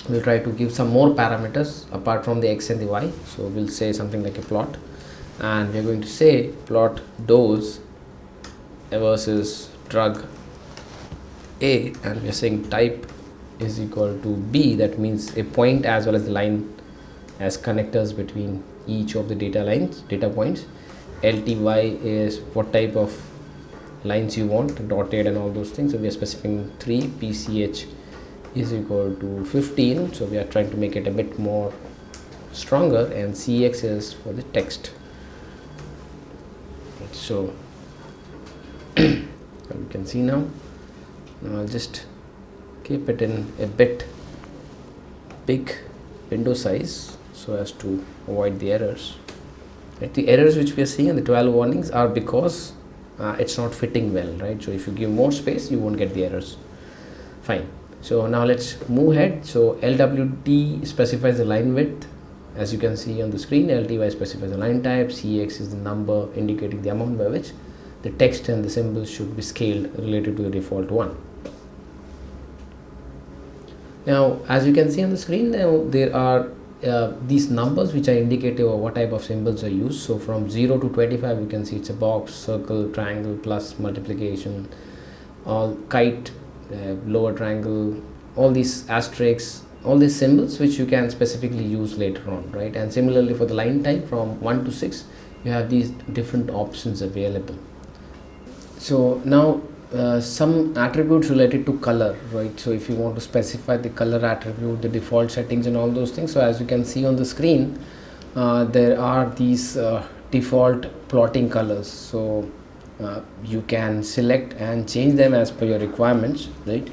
we'll try to give some more parameters apart from the x and the y. So we'll say something like a plot, and we're going to say plot dose versus drug A, and we're saying type is equal to B. That means a point as well as the line as connectors between each of the data points. LTY is what type of lines you want, dotted and all those things. So we are specifying 3. PCH is equal to 15, so we are trying to make it a bit more stronger, and CX is for the text. So you can see now. I'll just keep it in a bit big window size so as to avoid the errors. Right? The errors which we are seeing in the 12 warnings are because it's not fitting well, right? So if you give more space, you won't get the errors. Fine. So now let's move ahead. So LWD specifies the line width, as you can see on the screen. LTY specifies the line type. CX is the number indicating the amount by which the text and the symbols should be scaled related to the default one. Now, as you can see on the screen, now there are these numbers which are indicative of what type of symbols are used. So from 0 to 25, you can see it's a box, circle, triangle, plus, multiplication, all kite, lower triangle, all these asterisks, all these symbols which you can specifically use later on, right? And similarly for the line type, from 1 to 6, you have these different options available. So now some attributes related to color, right? So if you want to specify the color attribute, the default settings and all those things, so as you can see on the screen, there are these default plotting colors. So you can select and change them as per your requirements, right?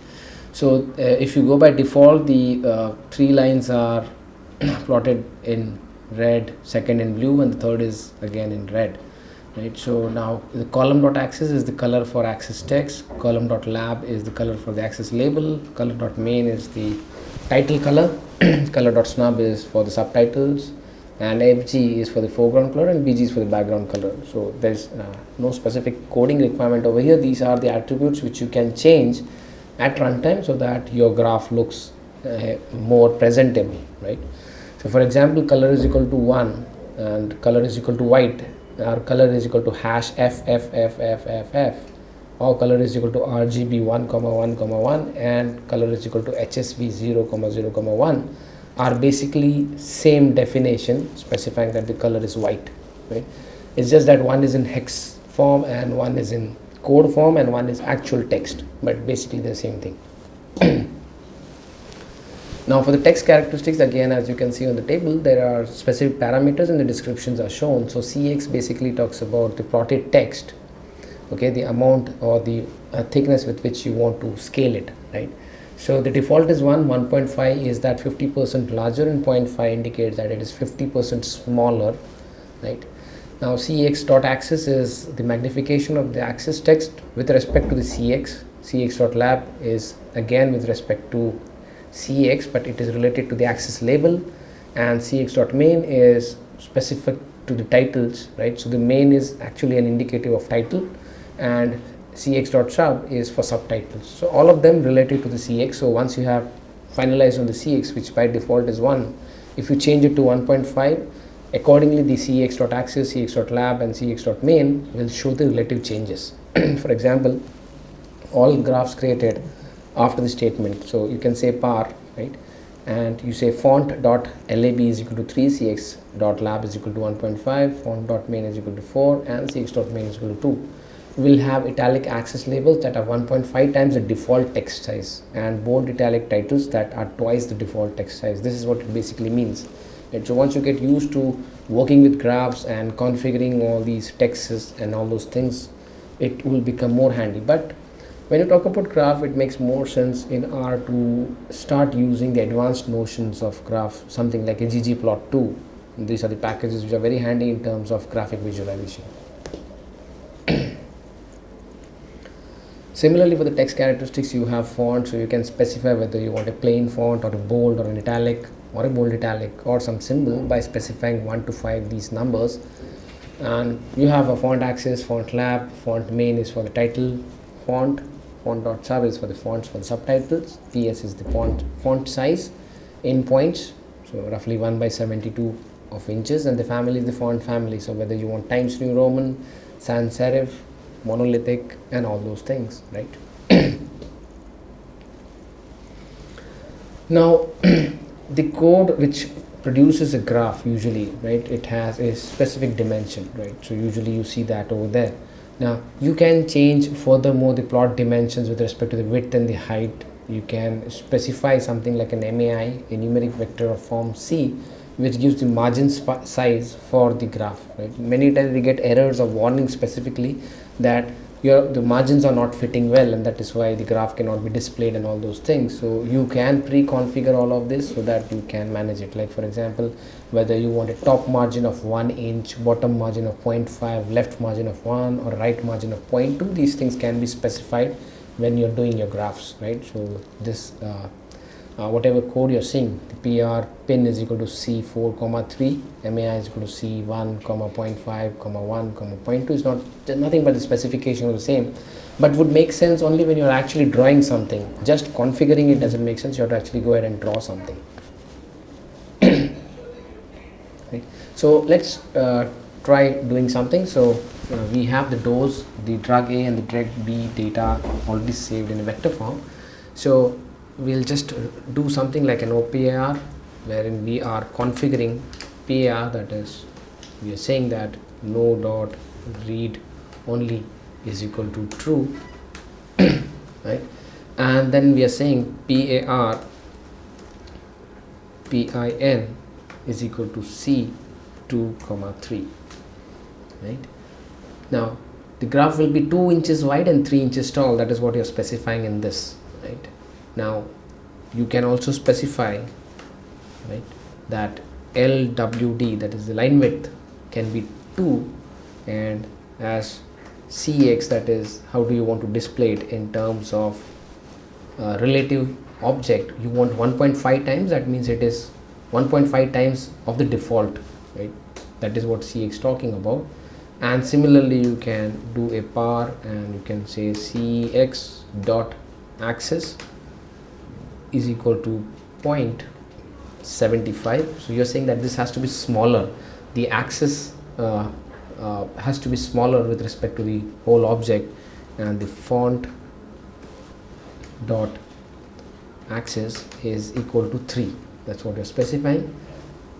So if you go by default, the 3 lines are plotted in red, second in blue, and the third is again in red, right? So now the column dot axis is the color for axis text, column dot lab is the color for the axis label, color dot main is the title color, color dot snub is for the subtitles, and FG is for the foreground color, and BG is for the background color. So there's no specific coding requirement over here. These are the attributes which you can change at runtime so that your graph looks more presentable, right? So for example, color is equal to 1 and color is equal to white, or color is equal to hash FFFFFF, or color is equal to RGB 1,1,1, and color is equal to HSV 0,0,1 are basically same definition specifying that the color is white, right? It's just that one is in hex form and one is in code form and one is actual text, but basically the same thing. Now for the text characteristics, again, as you can see on the table, there are specific parameters and the descriptions are shown. So CX basically talks about the plotted text, okay, the amount or the thickness with which you want to scale it, right? So the default is 1, 1.5 is that 50% larger, and 0.5 indicates that it is 50% smaller, right? Now CX dot axis is the magnification of the axis text with respect to the CX. CX dot lab is again with respect to CX, but it is related to the axis label, and CX dot main is specific to the titles, right? So the main is actually an indicative of title, and CX dot sub is for subtitles. So all of them related to the CX. So once you have finalized on the CX, which by default is 1, if you change it to 1.5, accordingly the CX dot axis, CX dot lab, and CX dot main will show the relative changes. For example, all graphs created after the statement, so you can say par, right, and you say font dot lab is equal to 3, CX dot lab is equal to 1.5, font dot main is equal to 4, and CX dot main is equal to 2. Will have italic axis labels that are 1.5 times the default text size, and bold italic titles that are twice the default text size. This is what it basically means. And so once you get used to working with graphs and configuring all these texts and all those things, it will become more handy. But when you talk about graph, it makes more sense in R to start using the advanced notions of graph, something like a ggplot2. These are the packages which are very handy in terms of graphic visualization. Similarly, for the text characteristics, you have font, so you can specify whether you want a plain font or a bold or an italic or a bold italic or some symbol by specifying 1 to 5 these numbers. And you have a font axis, font lab, font main is for the title font, font dot sub is for the fonts for the subtitles, PS is the font size, in points, so roughly 1 by 72 of inches, and the family is the font family, so whether you want Times New Roman, sans serif, monolithic, and all those things, right? Now the code which produces a graph, usually, right, it has a specific dimension, right? So usually you see that over there. Now you can change furthermore the plot dimensions with respect to the width and the height. You can specify something like an MAI, a numeric vector of form C, which gives the margin size for the graph, right? Many times we get errors or warnings specifically that the margins are not fitting well, and that is why the graph cannot be displayed and all those things. So you can pre-configure all of this so that you can manage it. Like for example, whether you want a top margin of 1 inch, bottom margin of 0.5, left margin of 1, or right margin of 0.2, these things can be specified when you're doing your graphs, right? So this whatever code you're seeing, the PR pin is equal to C4, 3, MAI is equal to C1, 0.5, 1, 0.2 is nothing but the specification of the same, but would make sense only when you're actually drawing something. Just configuring it doesn't make sense. You have to actually go ahead and draw something. Right? So let's try doing something. So we have the doors, the drug A and the drug B data already saved in a vector form. So we'll just do something like an OPAR, wherein we are configuring PAR, that is, we are saying that no dot read only is equal to true, right? And then we are saying PAR PIN is equal to C2, 3, right? Now the graph will be 2 inches wide and 3 inches tall. That is what you're specifying in this, right? Now you can also specify, right, that LWD, that is the line width, can be 2, and as CX, that is how do you want to display it in terms of relative object. You want 1.5 times, that means it is 1.5 times of the default, right? That is what CX talking about. And similarly you can do a par, and you can say CX dot axis is equal to 0.75. so you're saying that this has to be smaller, the axis has to be smaller with respect to the whole object, and the font dot axis is equal to 3. That's what you're specifying.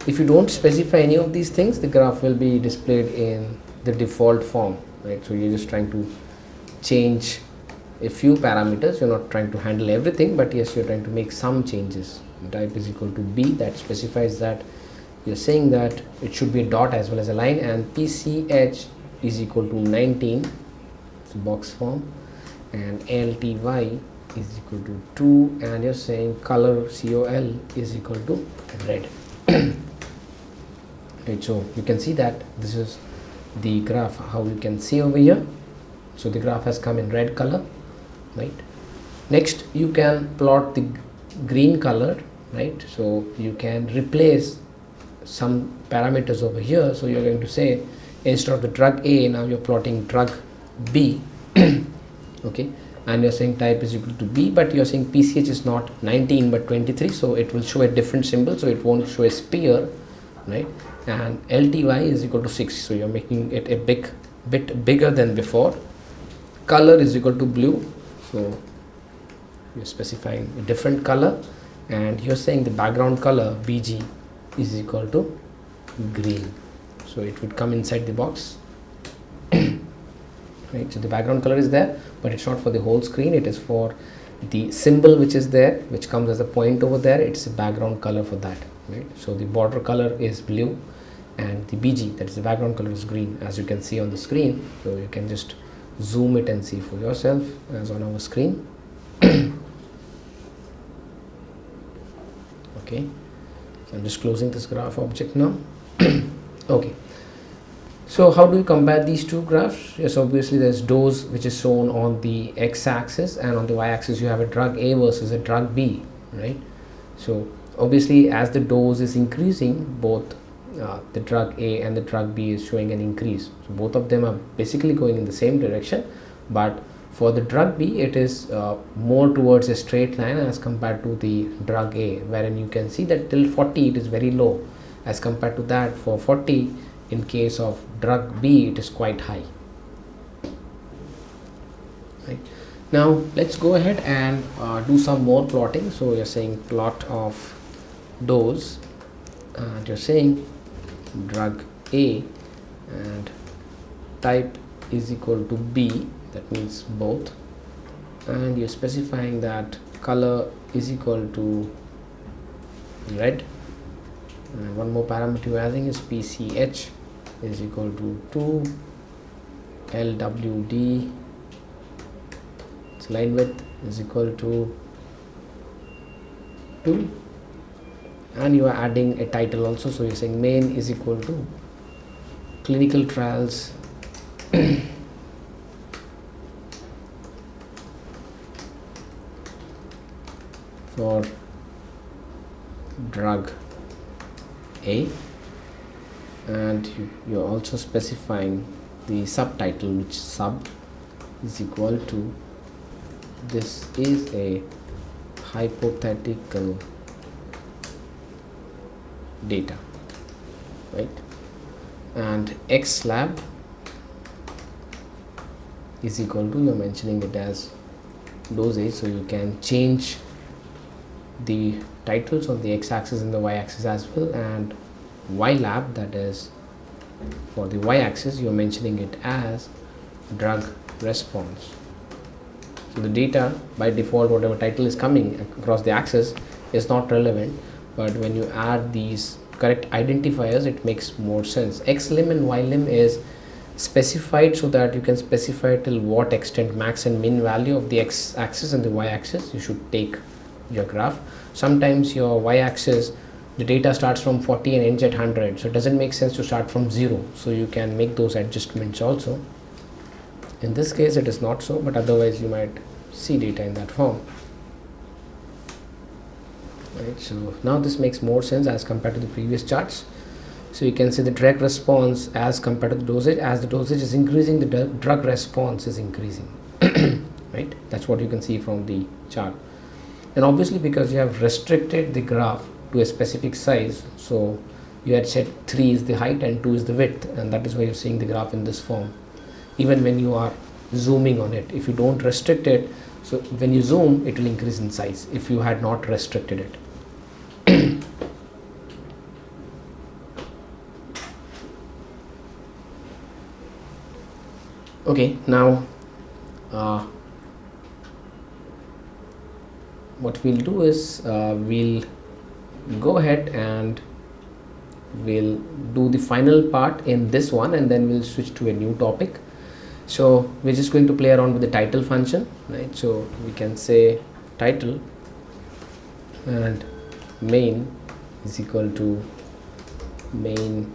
If you don't specify any of these things, the graph will be displayed in the default form, right? So you're just trying to change a few parameters. You're not trying to handle everything, but yes, you're trying to make some changes. Type is equal to B, that specifies that you're saying that it should be a dot as well as a line, and PCH is equal to 19, it's a box form, and LTY is equal to 2, and you're saying color COL is equal to red. Right, so you can see that this is the graph, how you can see over here. So the graph has come in red color, right? Next you can plot the green color, right? So you can replace some parameters over here. So you're going to say, instead of the drug A, now you're plotting drug B. Okay, and you're saying type is equal to B, but you're saying PCH is not 19 but 23, so it will show a different symbol, so it won't show a spear, right? And LTY is equal to 6, so you're making it a bit bigger than before. Color is equal to blue, so you're specifying a different color, and you're saying the background color BG is equal to green, so it would come inside the box. Right, so the background color is there, but it's not for the whole screen, it is for the symbol which is there, which comes as a point over there. It's a background color for that, right? So the border color is blue, and the BG, that is the background color, is green, as you can see on the screen. So you can just zoom it and see for yourself as on our screen. Okay, so I'm just closing this graph object now. Okay, so how do you compare these two graphs? Yes, obviously there's dose, which is shown on the x-axis, and on the y-axis you have a drug A versus a drug B, right? So obviously as the dose is increasing, both the drug A and the drug B is showing an increase. So both of them are basically going in the same direction, but For the drug B, it is more towards a straight line as compared to the drug A, wherein you can see that till 40 it is very low, as compared to that for 40 in case of drug B it is quite high. Right. Now let's go ahead and do some more plotting. So you're saying plot of dose, and you're saying drug A and type is equal to B, that means both, and you're specifying that color is equal to red, and one more parameter you're adding is PCH is equal to 2, LWD, its line width is equal to 2, and you are adding a title also. So you're saying main is equal to clinical trials for drug A, and you're also specifying the subtitle, which sub is equal to this is a hypothetical data, right? And X lab is equal to, you're mentioning it as dosage, so you can change the titles on the x-axis and the y-axis as well, and Y lab, that is for the y-axis, you're mentioning it as drug response. So the data by default, whatever title is coming across the axis is not relevant, but when you add these correct identifiers it makes more sense. X lim and Y lim is specified so that you can specify till what extent max and min value of the x-axis and the y-axis you should take your graph. Sometimes your y-axis, the data starts from 40 and ends at 100, so it doesn't make sense to start from 0, so you can make those adjustments also. In this case it is not so, but otherwise you might see data in that form, right? So now this makes more sense as compared to the previous charts. So you can see the direct response as compared to the dosage. As the dosage is increasing, the drug response is increasing, right? That's what you can see from the chart. And obviously because you have restricted the graph to a specific size, so you had said 3 is the height and 2 is the width, and that is why you're seeing the graph in this form. Even when you are zooming on it, if you don't restrict it, so when you zoom it will increase in size if you had not restricted it. Okay, now what we'll do is we'll go ahead and we'll do the final part in this one, and then we'll switch to a new topic. So we're just going to play around with the title function, right? So we can say title and main is equal to main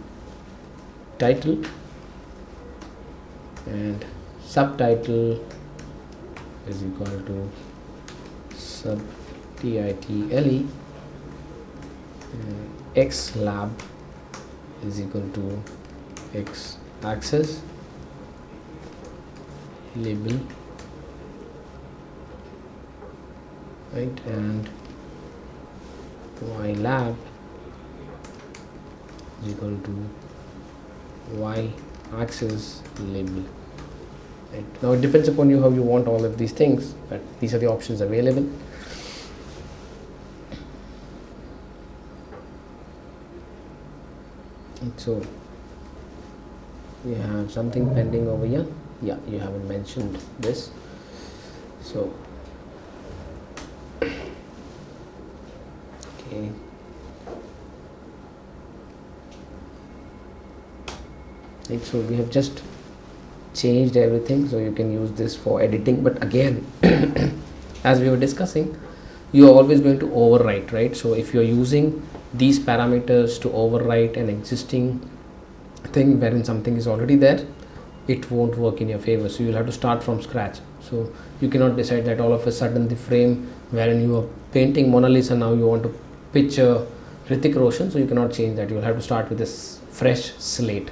title, and subtitle is equal to subtitle, X lab is equal to X axis label, right, and Y lab is equal to Y axis label. Right. Now it depends upon you how you want all of these things, but these are the options available. So we have something pending over here. Yeah, you haven't mentioned this. So okay, right, so we have just changed everything, so you can use this for editing. But again, as we were discussing, you are always going to overwrite, right? So if you are using these parameters to overwrite an existing thing wherein something is already there, it won't work in your favor. So you'll have to start from scratch. So you cannot decide that all of a sudden the frame wherein you are painting Mona Lisa, now you want to picture Hrithik Roshan, so you cannot change that. You'll have to start with this fresh slate.